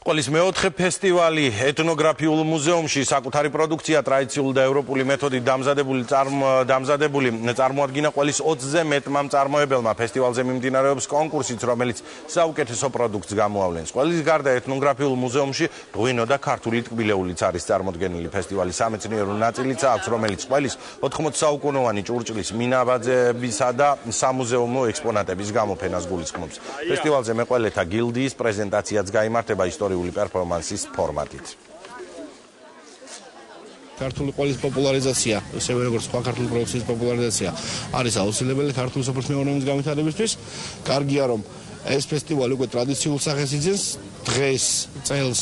Qolis მეოთხე ფესტივალი ეთნოგრაფიულ მუზეუმში საკუთარი პროდუქცია ტრადიციული და ევროპული მეთოდით დამზადებული წარმოადგინა ყოლის 20-ზე მეტმა მწარმოებელმა. ფესტივალზე მიმდინარეობს კონკურსიც, რომელიც საუკეთესო პროდუქტს გამოავლენს. ყოლის გარდა ეთნოგრაფიულ მუზეუმში ღვინო და ქართული ტკბილეულიც არის წარმოდგენილი. ფესტივალის სამეცნიერო ნაწილიც აქვს, რომელიც ყოლის 80 საუკუნოვანი ჭურჭლის მინაბაძებისა და სამუზეუმო ექსპონატების გამოფენას გულისხმობს. ფესტივალზე მეყველეთა გილდიის პრეზენტაციაც გაიმართება პერფორმანსის ფორმატით. ქართული ყოლის პოპულარიზაცია, ასევე როგორც სხვა ქართული პროდუქციის პოპულარიზაცია არის აუცილებელი ქართული სოფლის მეურნეობის განვითარებისთვის. კარგია, რომ ეს ფესტივალი უკვე ტრადიციულ სახეს იძენს. დღეს წელს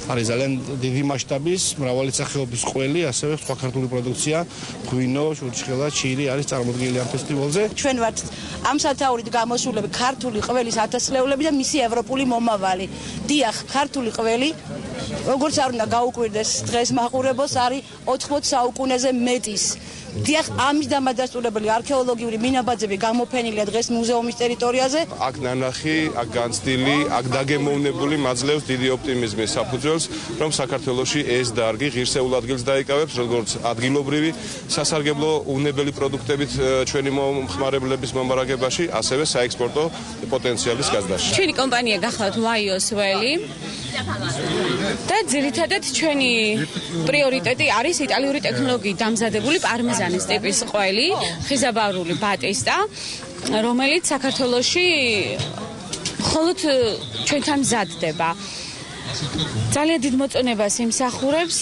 არის ძალიან დიდი მასშტაბის, მრავალი სახეობის ყველი, ასევე სხვა ქართული პროდუქცია, ღვინო, ჭურჭხელა, ჩირი არის წარმოდგენილი ამ ფესტივალზე. ჩვენ ვართ ამ სათაურით გამოსულები ქართული ყველის ათასწლეულები და მისი ევროპული მომავალი. დიახ, ქართული ყველი როგორც არ უნდა გაუკვირდეს დღეს მაყურებელს არის 80 საუკუნეზე მეტის. დიახ, ამის დამადასტურებელი არქეოლოგიური მინაბაძები გამოფენილია დღეს მუზეუმის ტერიტორიაზე. აქ ნანახი, აქ განცდილი, აქ დაგემოვნებული მაძლევს დიდი ოპტიმიზმის საფუძველს, რომ საქართველოში ეს დარგი ღირსეულ ადგილს დაიკავებს, როგორც ადგილობრივი სასარგებლო უნებელი პროდუქტებით ჩვენი მომხმარებლების მომარაგებაში, ასევე საექსპორტო პოტენციალის გაზრდაში. ჩვენი კომპანია გახლავთ YOS Valley და ძირითადად ჩვენი პრიორიტეტი არის იტალიური ტექნოლოგიით დამზადებული პარმეზანის ტიპის ყველი, ხიზაბარული ბატისტა, რომელიც საქართველოში მხოლოდ ჩვენთან მზადდება. ძალიან დიდ მოწონებას იმსახურებს.